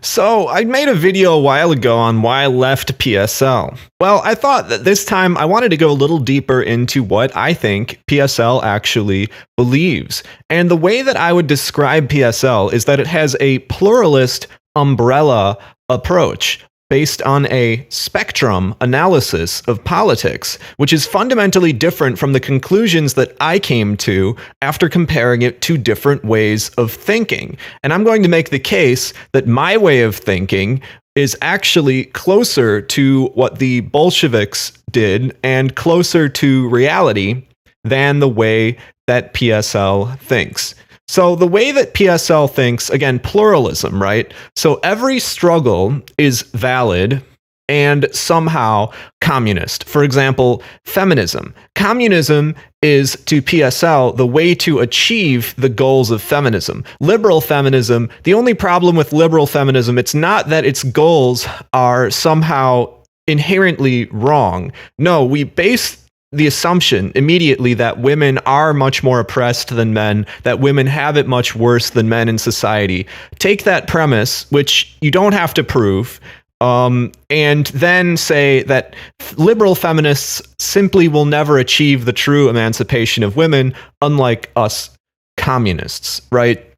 So, I made a video a while ago on why I left PSL. Well, I thought that this time I wanted to go a little deeper into what I think PSL actually believes. And the way that I would describe PSL is that it has a pluralist umbrella approach based on a spectrum analysis of politics, which is fundamentally different from the conclusions that I came to after comparing it to different ways of thinking. And I'm going to make the case that my way of thinking is actually closer to what the Bolsheviks did and closer to reality than the way that PSL thinks. So the way that PSL thinks, again, pluralism, right? So every struggle is valid and somehow communist. For example, feminism. Communism is, to PSL, the way to achieve the goals of feminism. Liberal feminism, the only problem with liberal feminism, it's not that its goals are somehow inherently wrong. No, we base the assumption immediately that women are much more oppressed than men, that women have it much worse than men in society. Take that premise, which you don't have to prove, and then say that liberal feminists simply will never achieve the true emancipation of women, unlike us communists, right?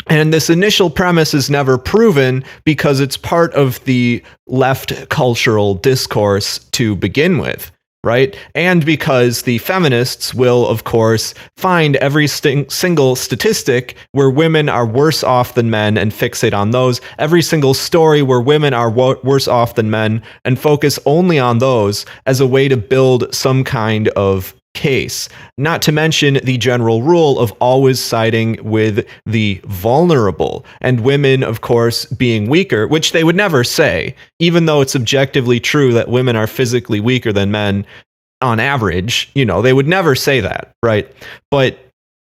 And this initial premise is never proven because it's part of the left cultural discourse to begin with. Right? And because the feminists will, of course, find every single statistic where women are worse off than men and fixate on those, every single story where women are worse off than men and focus only on those as a way to build some kind of case. Not to mention the general rule of always siding with the vulnerable, and women, of course, being weaker, which they would never say, even though it's objectively true that women are physically weaker than men on average. They would never say that, right? But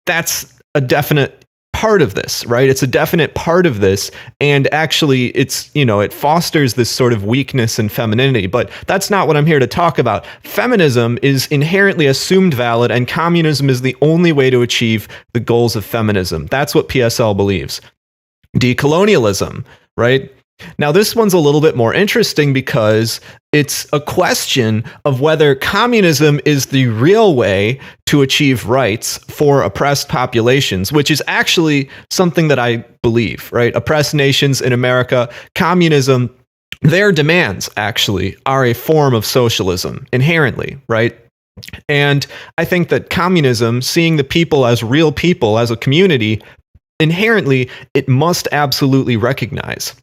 that's a definite part of this, right? It's a definite part of this, and actually it fosters this sort of weakness and femininity, but that's not what I'm here to talk about. Feminism is inherently assumed valid, and communism is the only way to achieve the goals of feminism. That's what PSL believes. Decolonialism, right? Now, this one's a little bit more interesting because it's a question of whether communism is the real way to achieve rights for oppressed populations, which is actually something that I believe, right? Oppressed nations in America, communism, their demands actually are a form of socialism inherently, right? And I think that communism, seeing the people as real people, as a community, inherently, it must absolutely recognize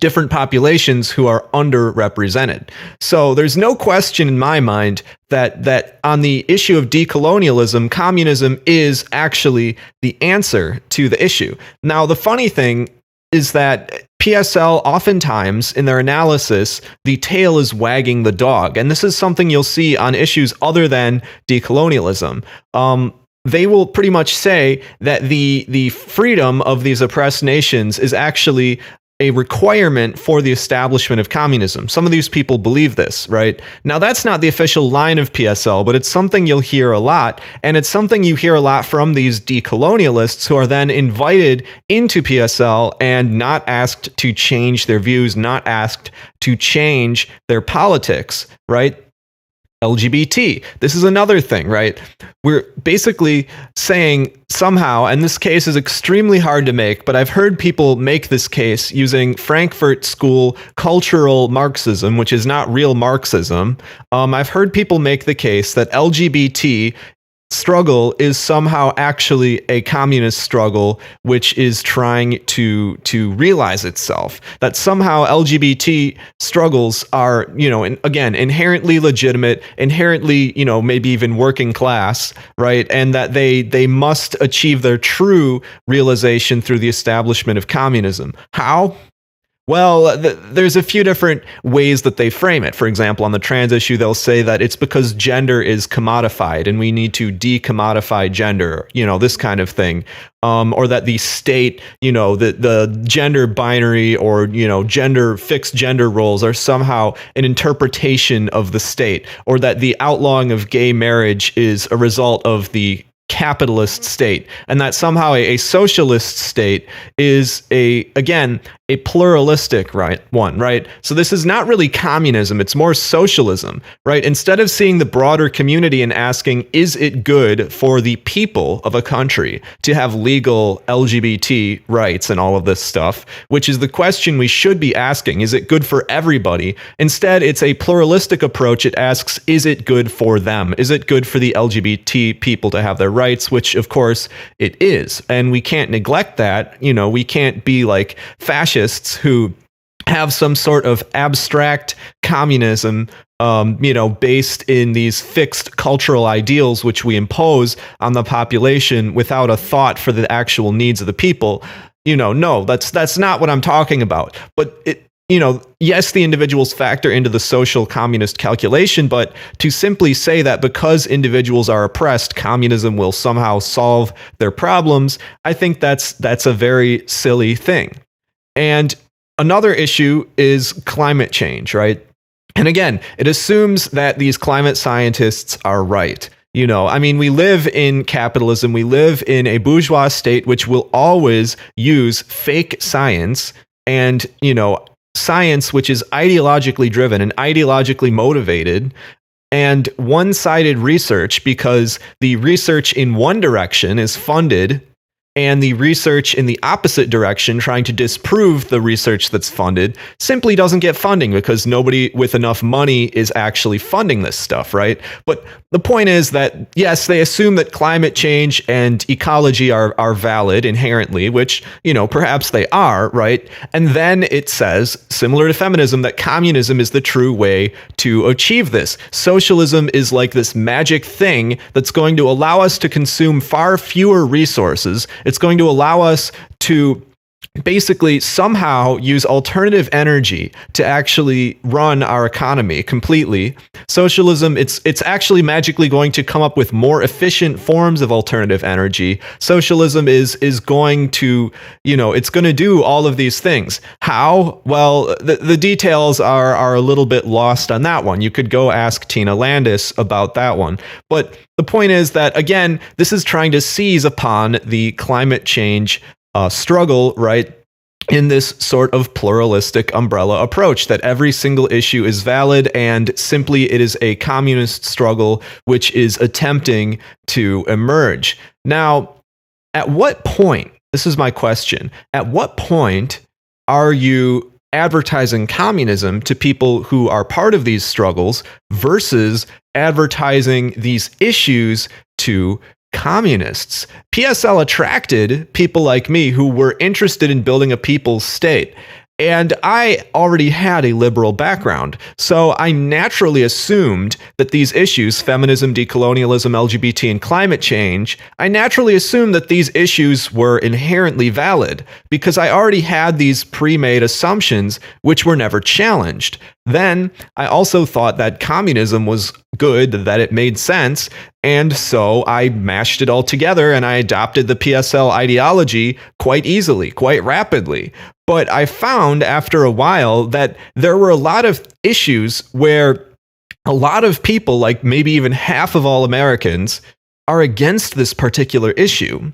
different populations who are underrepresented. So there's no question in my mind that on the issue of decolonialism, communism is actually the answer to the issue. Now, the funny thing is that PSL oftentimes in their analysis, the tail is wagging the dog. And this is something you'll see on issues other than decolonialism. They will pretty much say that the freedom of these oppressed nations is actually a requirement for the establishment of communism. Some of these people believe this, right? Now, that's not the official line of PSL, but it's something you'll hear a lot, and it's something you hear a lot from these decolonialists who are then invited into PSL and not asked to change their views, not asked to change their politics, right? LGBT. This is another thing, right? We're basically saying somehow, and this case is extremely hard to make, but I've heard people make this case using Frankfurt School cultural Marxism, which is not real Marxism. I've heard people make the case that LGBT struggle is somehow actually a communist struggle, which is trying to realize itself. That somehow LGBT struggles are, again, inherently legitimate, inherently, maybe even working class, right? And that they must achieve their true realization through the establishment of communism. How? Well, there's a few different ways that they frame it. For example, on the trans issue, they'll say that it's because gender is commodified and we need to decommodify gender, this kind of thing. Or that the state, the gender binary or, fixed gender roles are somehow an interpretation of the state, or that the outlawing of gay marriage is a result of the capitalist state, and that somehow a socialist state is again a pluralistic one, right? So this is not really communism, it's more socialism, right? Instead of seeing the broader community and asking, is it good for the people of a country to have legal LGBT rights and all of this stuff, which is the question we should be asking, is it good for everybody? Instead, it's a pluralistic approach. It asks, is it good for them? Is it good for the LGBT people to have their rights? Which, of course, it is. And we can't neglect that. We can't be like fascists who have some sort of abstract communism, based in these fixed cultural ideals which we impose on the population without a thought for the actual needs of the people. No, that's not what I'm talking about. But yes, the individuals factor into the social communist calculation, but to simply say that because individuals are oppressed, communism will somehow solve their problems, I think that's a very silly thing. And another issue is climate change, right? And again, it assumes that these climate scientists are right. We live in capitalism. We live in a bourgeois state which will always use fake science and, science which is ideologically driven and ideologically motivated, and one-sided research, because the research in one direction is funded and the research in the opposite direction, trying to disprove the research that's funded, simply doesn't get funding because nobody with enough money is actually funding this stuff, right? But the point is that, yes, they assume that climate change and ecology are valid inherently, which, perhaps they are, right? And then it says, similar to feminism, that communism is the true way to achieve this. Socialism is like this magic thing that's going to allow us to consume far fewer resources. It's going to allow us to basically somehow use alternative energy to actually run our economy completely. Socialism, it's actually magically going to come up with more efficient forms of alternative energy. Socialism is going to, it's going to do all of these things. How? Well, the details are a little bit lost on that one. You could go ask Tina Landis about that one. But the point is that, again, this is trying to seize upon the climate change struggle, right, in this sort of pluralistic umbrella approach that every single issue is valid and simply it is a communist struggle which is attempting to emerge. Now, at what point, this is my question, at what point are you advertising communism to people who are part of these struggles versus advertising these issues to communists? PSL attracted people like me who were interested in building a people's state. And I already had a liberal background, so I naturally assumed that these issues, feminism, decolonialism, LGBT, and climate change, I naturally assumed that these issues were inherently valid because I already had these pre-made assumptions which were never challenged. Then I also thought that communism was good, that it made sense, and so I mashed it all together and I adopted the PSL ideology quite easily, quite rapidly. But I found after a while that there were a lot of issues where a lot of people, like maybe even half of all Americans, are against this particular issue.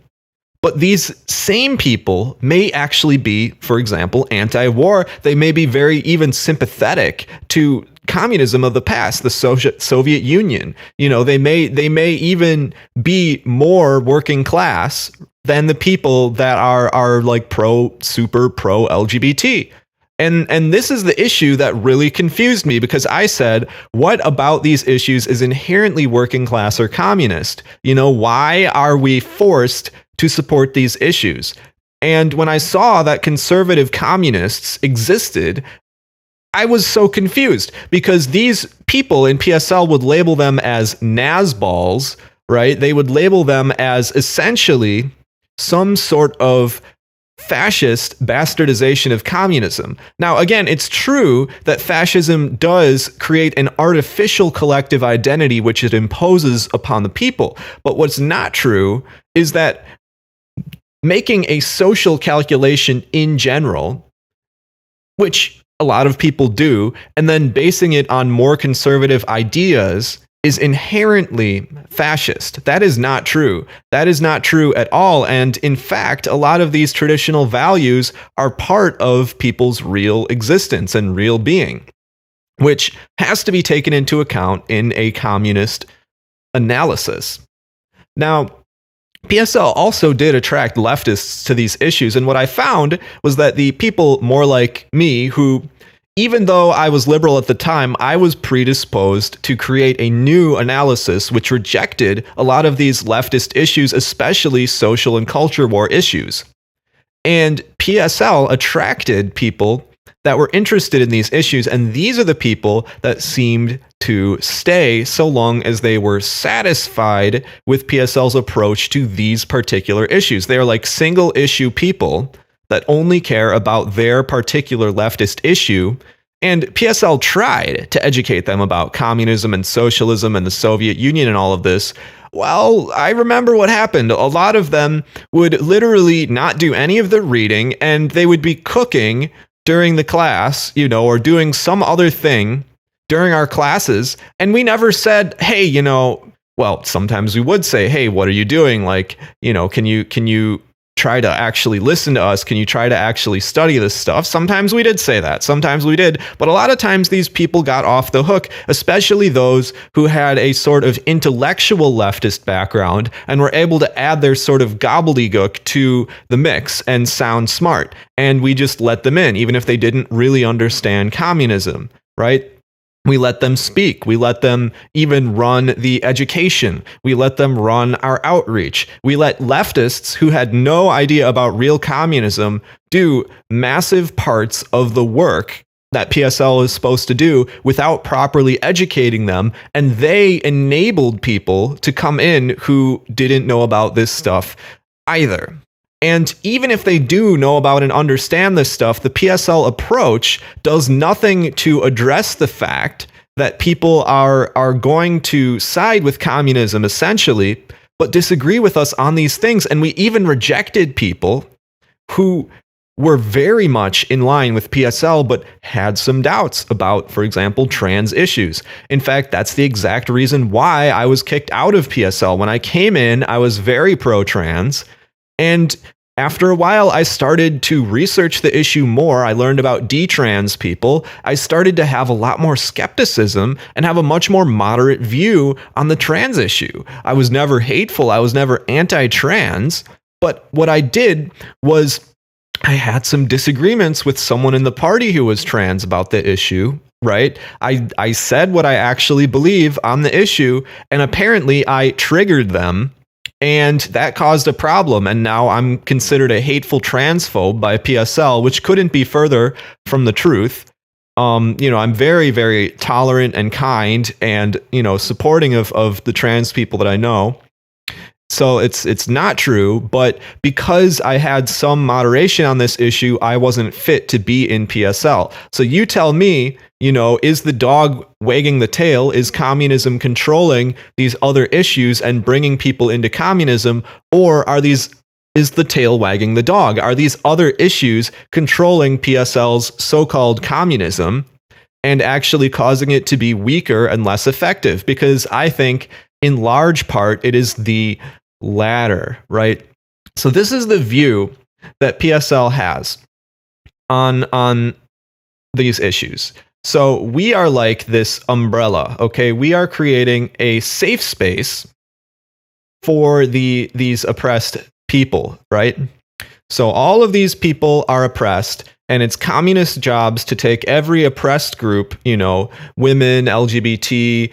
But these same people may actually be, for example, anti-war. They may be very even sympathetic to communism of the past, the Soviet Union. They may even be more working class than the people that are like super pro LGBT. And this is the issue that really confused me, because I said, what about these issues is inherently working class or communist? Why are we forced to support these issues? And when I saw that conservative communists existed, I was so confused, because these people in PSL would label them as Nazballs, right? They would label them as essentially some sort of fascist bastardization of communism. Now, again, it's true that fascism does create an artificial collective identity which it imposes upon the people. But what's not true is that making a social calculation in general, which a lot of people do, and then basing it on more conservative ideas is inherently fascist. That is not true. That is not true at all. And in fact, a lot of these traditional values are part of people's real existence and real being, which has to be taken into account in a communist analysis. Now, PSL also did attract leftists to these issues, and what I found was that the people more like me who, even though I was liberal at the time, I was predisposed to create a new analysis which rejected a lot of these leftist issues, especially social and culture war issues. And PSL attracted people that were interested in these issues, and these are the people that seemed to stay so long as they were satisfied with PSL's approach to these particular issues. They are like single issue people that only care about their particular leftist issue. And PSL tried to educate them about communism and socialism and the Soviet Union and all of this. Well, I remember what happened. A lot of them would literally not do any of the reading, and they would be cooking during the class, or doing some other thing during our classes. And we never said, hey, well, sometimes we would say, hey, what are you doing? Like, can you try to actually listen to us? Can you try to actually study this stuff? Sometimes we did say that. Sometimes we did. But a lot of times these people got off the hook, especially those who had a sort of intellectual leftist background and were able to add their sort of gobbledygook to the mix and sound smart. And we just let them in, even if they didn't really understand communism, right? We let them speak. We let them even run the education. We let them run our outreach. We let leftists who had no idea about real communism do massive parts of the work that PSL is supposed to do without properly educating them. And they enabled people to come in who didn't know about this stuff either. And even if they do know about and understand this stuff, the PSL approach does nothing to address the fact that people are going to side with communism, essentially, but disagree with us on these things. And we even rejected people who were very much in line with PSL, but had some doubts about, for example, trans issues. In fact, that's the exact reason why I was kicked out of PSL. When I came in, I was very pro-trans. And after a while, I started to research the issue more. I learned about detrans people. I started to have a lot more skepticism and have a much more moderate view on the trans issue. I was never hateful. I was never anti-trans. But what I did was I had some disagreements with someone in the party who was trans about the issue, right? I said what I actually believe on the issue, and apparently I triggered them. And that caused a problem, and now I'm considered a hateful transphobe by PSL, which couldn't be further from the truth. I'm very, very tolerant and kind and, supporting of the trans people that I know. So it's not true, but because I had some moderation on this issue, I wasn't fit to be in PSL. So you tell me, is the dog wagging the tail? Is communism controlling these other issues and bringing people into communism? Or is the tail wagging the dog? Are these other issues controlling PSL's so-called communism and actually causing it to be weaker and less effective? Because I think in large part, it is the latter, right? So this is the view that PSL has on these issues. So we are like this umbrella, okay? We are creating a safe space for these oppressed people, right? So all of these people are oppressed, and it's communist jobs to take every oppressed group, women, LGBT,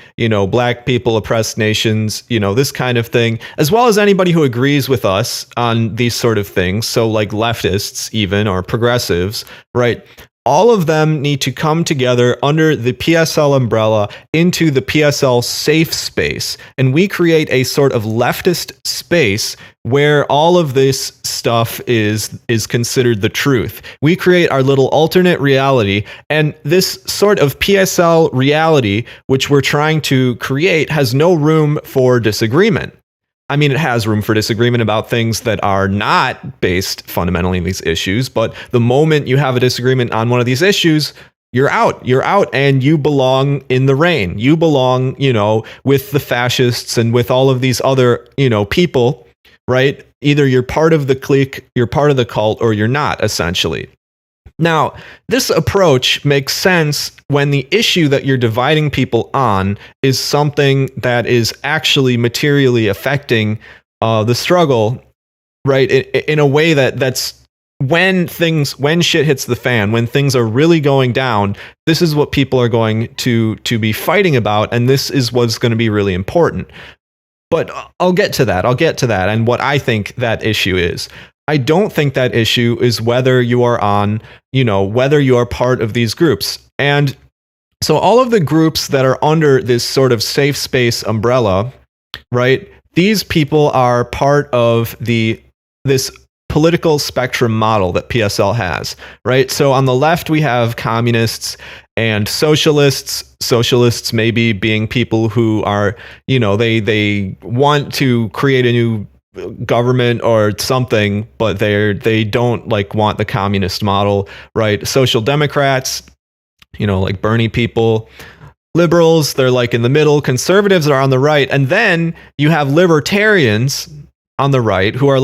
black people, oppressed nations, this kind of thing, as well as anybody who agrees with us on these sort of things. So like leftists even, or progressives, right? All of them need to come together under the PSL umbrella into the PSL safe space. And we create a sort of leftist space where all of this stuff is considered the truth. We create our little alternate reality, and this sort of PSL reality, which we're trying to create, has no room for disagreement. I mean, it has room for disagreement about things that are not based fundamentally in these issues, but the moment you have a disagreement on one of these issues, You're out, and you belong in the rain. You belong, with the fascists and with all of these other, people, right? Either you're part of the clique, you're part of the cult, or you're not, essentially. Now, this approach makes sense when the issue that you're dividing people on is something that is actually materially affecting the struggle, right? In a way that's when shit hits the fan, when things are really going down, this is what people are going to be fighting about, and this is what's going to be really important. But I'll get to that. And what I think that issue is. I don't think that issue is whether you are whether you are part of these groups. And so all of the groups that are under this sort of safe space umbrella, right? These people are part of this political spectrum model that PSL has, right? So on the left, we have communists and socialists. Socialists maybe being people who are, they want to create a new government or something, but they don't want the communist model, right? Social democrats, like Bernie people. Liberals, they're in the middle. Conservatives are on the right. And then you have libertarians on the right who are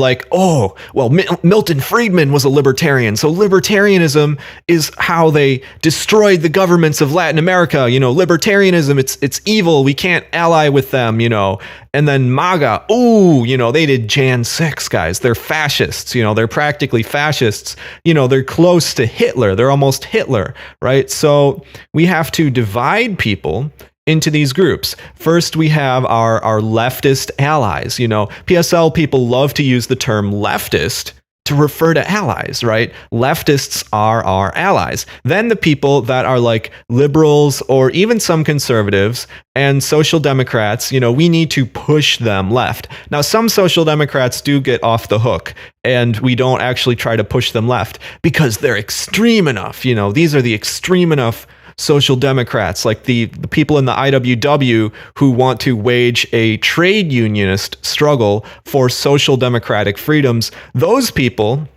Milton Friedman was a libertarian. So libertarianism is how they destroyed the governments of Latin America. Libertarianism, it's evil. We can't ally with them, And then MAGA, they did Jan 6, guys. They're fascists, they're practically fascists. They're close to Hitler. They're almost Hitler, right? So we have to divide people into these groups. First, we have our leftist allies. PSL people love to use the term leftist to refer to allies, right? Leftists are our allies. Then the people that are liberals or even some conservatives and social democrats, we need to push them left. Now, some social democrats do get off the hook, and we don't actually try to push them left because they're extreme enough. These are the extreme enough social democrats, like the people in the IWW who want to wage a trade unionist struggle for social democratic freedoms. Those people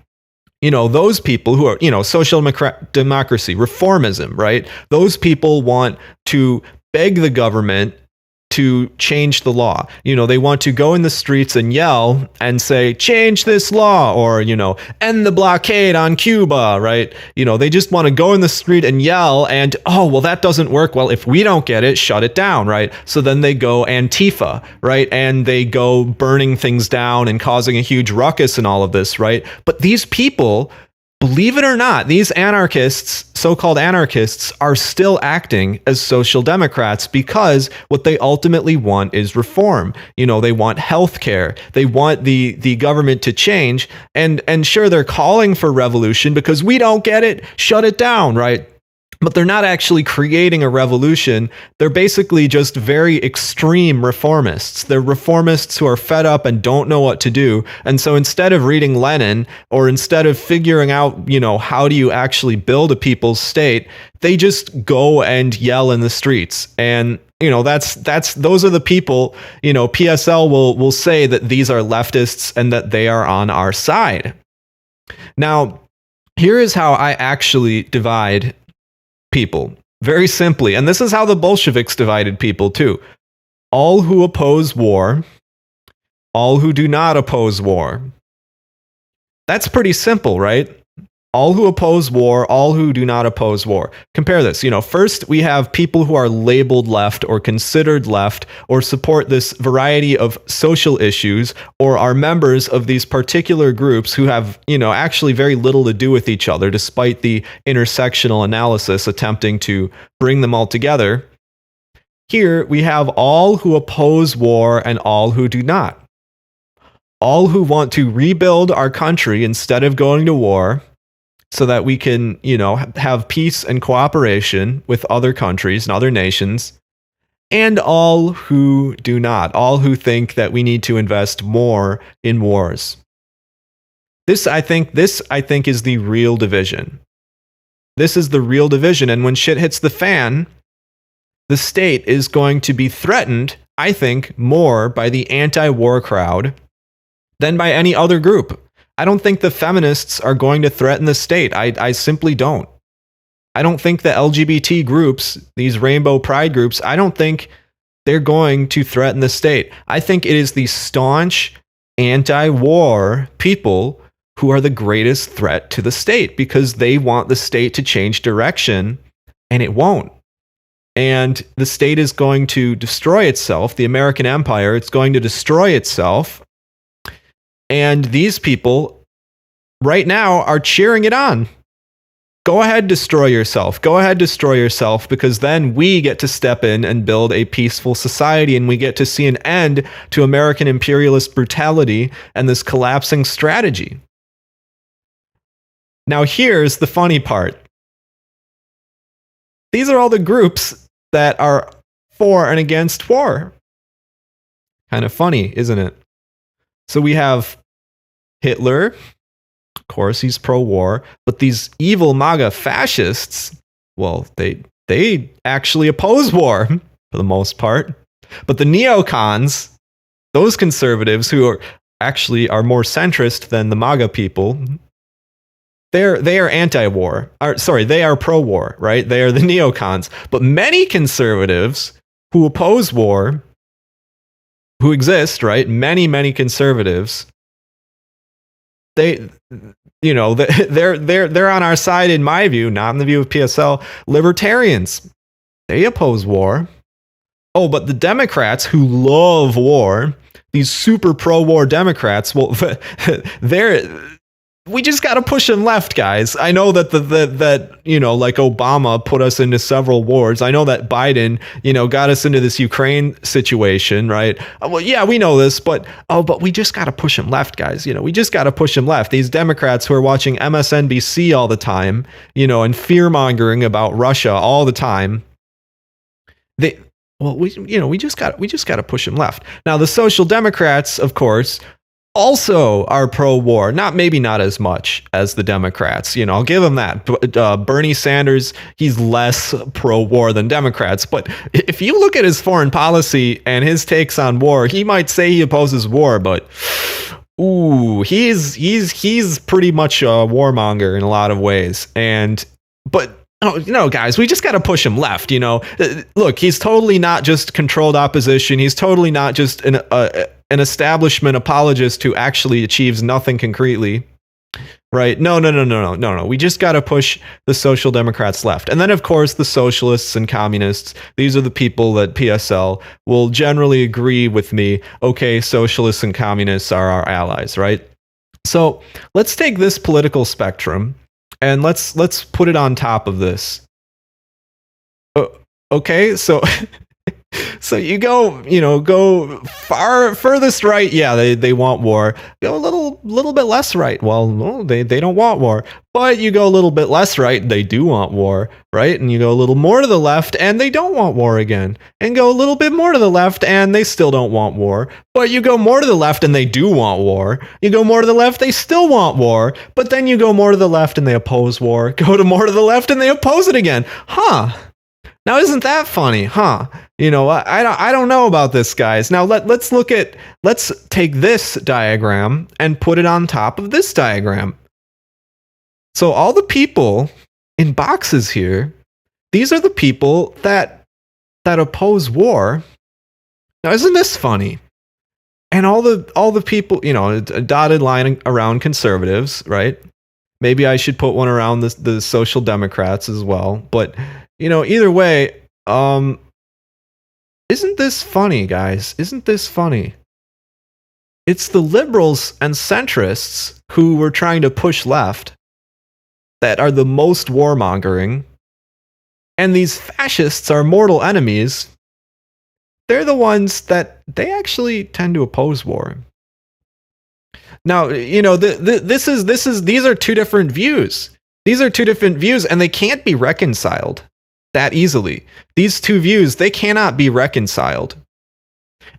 who are, social democracy, reformism, right? Those people want to beg the government to change the law. They want to go in the streets and yell and say, change this law, or, end the blockade on Cuba, right? They just want to go in the street and yell and, that doesn't work. Well, if we don't get it, shut it down, right? So then they go Antifa, right? And they go burning things down and causing a huge ruckus and all of this, right? But these people, believe it or not, these anarchists, so-called anarchists, are still acting as social democrats because what they ultimately want is reform. They want healthcare. They want the government to change. And sure, they're calling for revolution because we don't get it, shut it down, right? But they're not actually creating a revolution. They're basically just very extreme reformists. They're reformists who are fed up and don't know what to do. And so instead of reading Lenin, or instead of figuring out, how do you actually build a people's state, they just go and yell in the streets. And those are the people, PSL will say that these are leftists and that they are on our side. Now, here is how I actually divide people, very simply. And this is how the Bolsheviks divided people too. All who oppose war, all who do not oppose war. That's pretty simple, right? All who oppose war, all who do not oppose war. Compare this. First we have people who are labeled left or considered left or support this variety of social issues or are members of these particular groups who have, actually very little to do with each other, despite the intersectional analysis attempting to bring them all together. Here we have all who oppose war and all who do not. All who want to rebuild our country instead of going to war, so that we can, have peace and cooperation with other countries and other nations, and all who do not, all who think that we need to invest more in wars. This I think is the real division. This is the real division, and when shit hits the fan, the state is going to be threatened, I think, more by the anti-war crowd than by any other group. I don't think the feminists are going to threaten the state. I simply don't. I don't think the LGBT groups, these rainbow pride groups, I don't think they're going to threaten the state. I think it is the staunch anti-war people who are the greatest threat to the state because they want the state to change direction, and it won't. And the state is going to destroy itself, the American empire, it's going to destroy itself. And these people right now are cheering it on. Go ahead, destroy yourself. Go ahead, destroy yourself, because then we get to step in and build a peaceful society, and we get to see an end to American imperialist brutality and this collapsing strategy. Now, here's the funny part. These are all the groups that are for and against war. Kind of funny, isn't it? So we have Hitler. Of course, he's pro-war. But these evil MAGA fascists, well, they actually oppose war for the most part. But the neocons, those conservatives who are actually more centrist than the MAGA people, they are anti-war. They are pro-war, right? They are the neocons. But many conservatives who oppose war, who exist, right? Many conservatives, they're on our side in my view, not in the view of PSL. Libertarians, they oppose war. Oh, but the Democrats who love war, these super pro-war Democrats, well, we just got to push them left, guys. I know that like Obama put us into several wars. I know that Biden, got us into this Ukraine situation, right? Well, yeah, we know this, but we just got to push them left, guys. We just got to push them left. These Democrats who are watching MSNBC all the time, and fear-mongering about Russia all the time, we just got to push them left. Now, the Social Democrats, of course, also are pro-war, maybe not as much as the Democrats. I'll give them that. Bernie Sanders, he's less pro-war than Democrats. But if you look at his foreign policy and his takes on war, he might say he opposes war, but he's pretty much a warmonger in a lot of ways. Guys, we just got to push him left. Look, he's totally not just controlled opposition. He's totally not just an establishment apologist who actually achieves nothing concretely, right? No. We just got to push the Social Democrats left. And then, of course, the socialists and communists. These are the people that PSL will generally agree with me. Okay, socialists and communists are our allies, right? So let's take this political spectrum and let's put it on top of this. Okay, so so you go furthest right. Yeah, they want war. Go a little bit less right. Well, no, they don't want war. But you go a little bit less right, they do want war, right? And you go a little more to the left, and they don't want war again. And go a little bit more to the left, and they still don't want war. But you go more to the left, and they do want war. You go more to the left, they still want war. But then you go more to the left, and they oppose war. Go to more to the left, and they oppose it again. Huh? Now, isn't that funny, huh? I don't know about this, guys. Now, let's take this diagram and put it on top of this diagram. So all the people in boxes here, these are the people that oppose war. Now, isn't this funny? And all the people, a dotted line around conservatives, right? Maybe I should put one around the Social Democrats as well. But either way, isn't this funny, guys? Isn't this funny? It's the liberals and centrists who were trying to push left that are the most warmongering, and these fascists are mortal enemies. They're the ones that they actually tend to oppose war. Now, these are two different views. These are two different views, and they can't be reconciled that easily. These two views, they cannot be reconciled.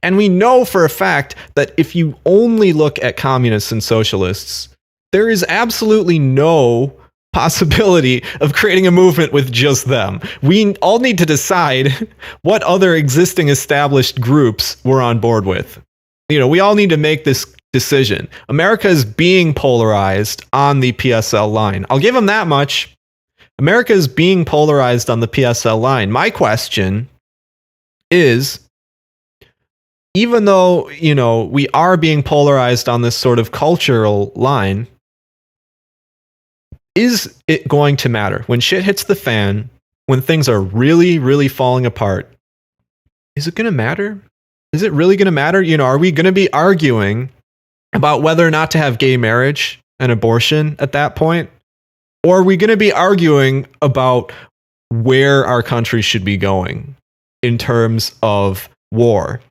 And we know for a fact that if you only look at communists and socialists, there is absolutely no possibility of creating a movement with just them. We all need to decide what other existing established groups we're on board with. We all need to make this decision. America is being polarized on the PSL line. I'll give them that much. America is being polarized on the PSL line. My question is, even though, we are being polarized on this sort of cultural line, is it going to matter? When shit hits the fan, when things are really, really falling apart, is it going to matter? Is it really going to matter? Are we going to be arguing about whether or not to have gay marriage and abortion at that point? Or are we going to be arguing about where our country should be going in terms of war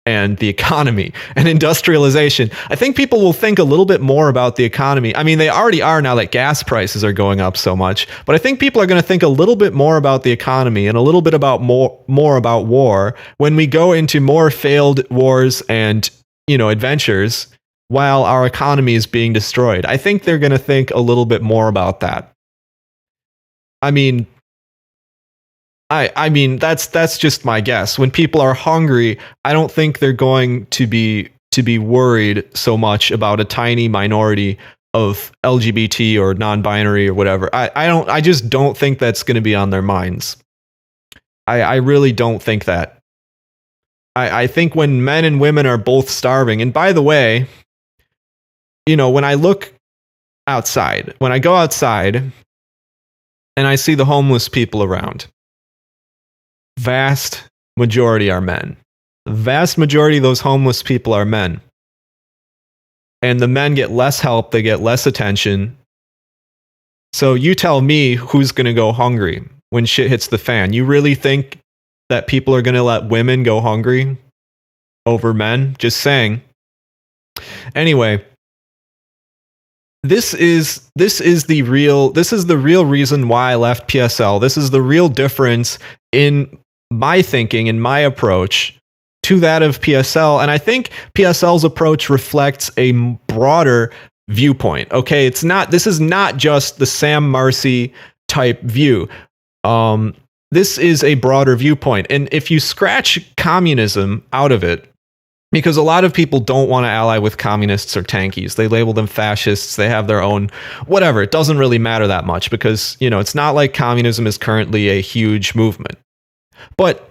and the economy and industrialization? I think people will think a little bit more about the economy. I mean, they already are now that gas prices are going up so much, but I think people are going to think a little bit more about the economy and a little bit about more about war when we go into more failed wars and, adventures while our economy is being destroyed. I think they're going to think a little bit more about that. I mean, that's just my guess. When people are hungry, I don't think they're going to be worried so much about a tiny minority of LGBT or non-binary or whatever. I just don't think that's going to be on their minds. I really don't think that. I think when men and women are both starving, and by the way, when I look outside, when I go outside and I see the homeless people around, vast majority are men. The vast majority of those homeless people are men. And the men get less help, they get less attention. So you tell me who's going to go hungry when shit hits the fan. You really think that people are going to let women go hungry over men? Just saying. Anyway, this is the real reason why I left PSL. This is the real difference in my thinking and my approach to that of PSL. And I think PSL's approach reflects a broader viewpoint. Okay, this is not just the Sam Marcy type view. This is a broader viewpoint. And if you scratch communism out of it, because a lot of people don't want to ally with communists or tankies. They label them fascists. They have their own whatever. It doesn't really matter that much because, it's not like communism is currently a huge movement. But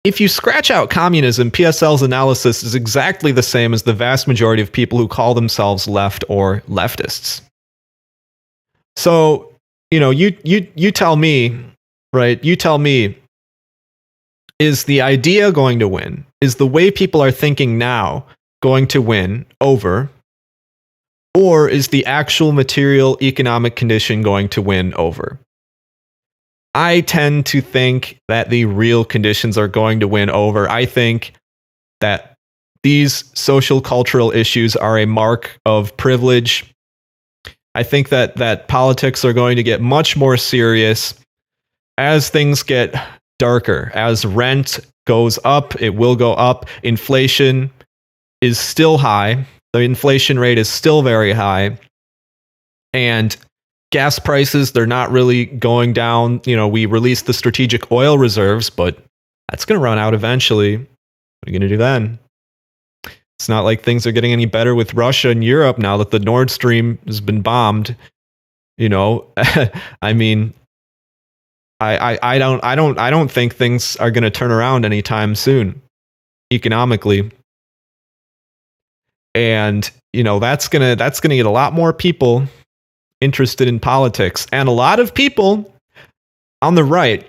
if you scratch out communism, PSL's analysis is exactly the same as the vast majority of people who call themselves left or leftists. So, you tell me, right? You tell me, is the idea going to win? Is the way people are thinking now going to win over? Or is the actual material economic condition going to win over? I tend to think that the real conditions are going to win over. I think that these social cultural issues are a mark of privilege. I think that politics are going to get much more serious as things get darker. As rent goes up, it will go up. Inflation is still high. The inflation rate is still very high. And gas prices, they're not really going down. We released the strategic oil reserves, but that's going to run out eventually. What are you going to do then? It's not like things are getting any better with Russia and Europe now that the Nord Stream has been bombed. I mean, I don't think things are going to turn around anytime soon, economically. And that's gonna get a lot more people interested in politics, and a lot of people on the right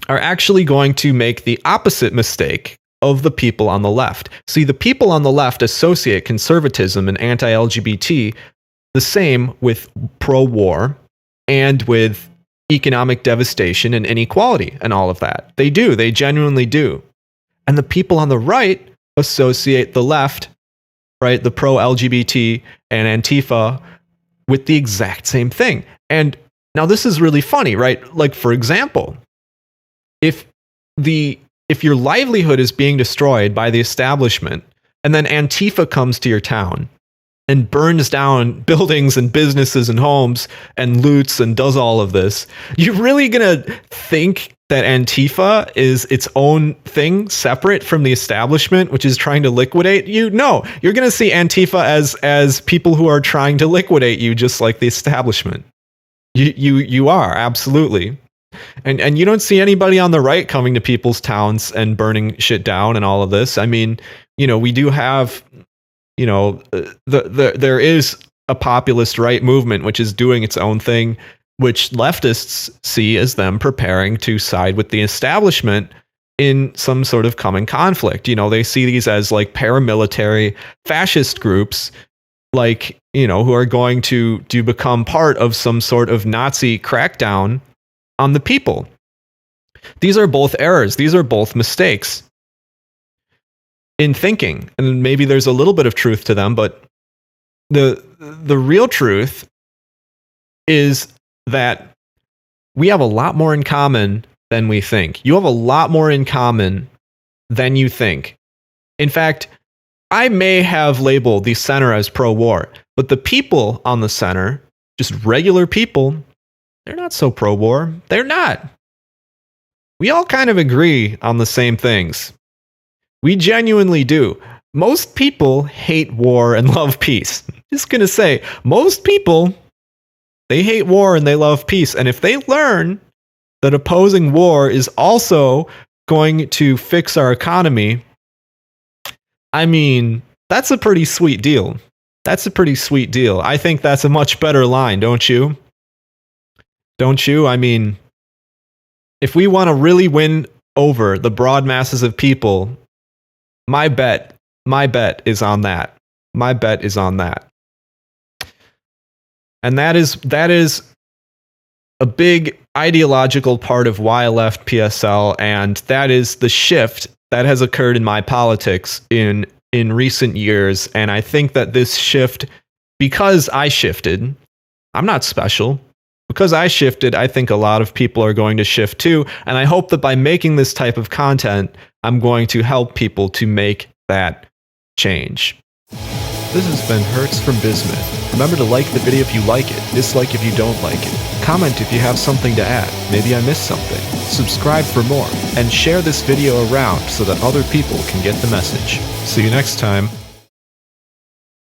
are actually going to make the opposite mistake of the people on the left. See, the people on the left associate conservatism and anti-LGBT the same with pro-war and with economic devastation and inequality and all of that. They do. They genuinely do. And the people on the right associate the left, right, the pro-LGBT and Antifa, with the exact same thing. And now this is really funny, right? Like, for example, if your livelihood is being destroyed by the establishment, and then Antifa comes to your town and burns down buildings and businesses and homes and loots and does all of this, you're really gonna think that Antifa is its own thing separate from the establishment, which is trying to liquidate you? No, you're gonna see Antifa as people who are trying to liquidate you, just like the establishment. You are, absolutely. And you don't see anybody on the right coming to people's towns and burning shit down and all of this. I mean, we do have, there is a populist right movement which is doing its own thing, which leftists see as them preparing to side with the establishment in some sort of coming conflict. They see these as like paramilitary fascist groups, like, who are going to become part of some sort of Nazi crackdown on the people. These are both errors. These are both mistakes in thinking. And maybe there's a little bit of truth to them, but the real truth is that we have a lot more in common than we think. You have a lot more in common than you think. In fact, I may have labeled the center as pro-war, but the people on the center, just regular people, they're not so pro-war. They're not. We all kind of agree on the same things. We genuinely do. Most people hate war and love peace. Just gonna say, most people, they hate war and they love peace. And if they learn that opposing war is also going to fix our economy, I mean, that's a pretty sweet deal. That's a pretty sweet deal. I think that's a much better line, don't you? Don't you? I mean, if we want to really win over the broad masses of people, my bet is on that. My bet is on that. And that is a big ideological part of why I left PSL, and that is the shift that has occurred in my politics in recent years. And I think that this shift, because I shifted, I'm not special. Because I shifted, I think a lot of people are going to shift too. And I hope that by making this type of content, I'm going to help people to make that change. This has been Hertz from Bismuth. Remember to like the video if you like it, dislike if you don't like it, comment if you have something to add, maybe I missed something, subscribe for more, and share this video around so that other people can get the message. See you next time.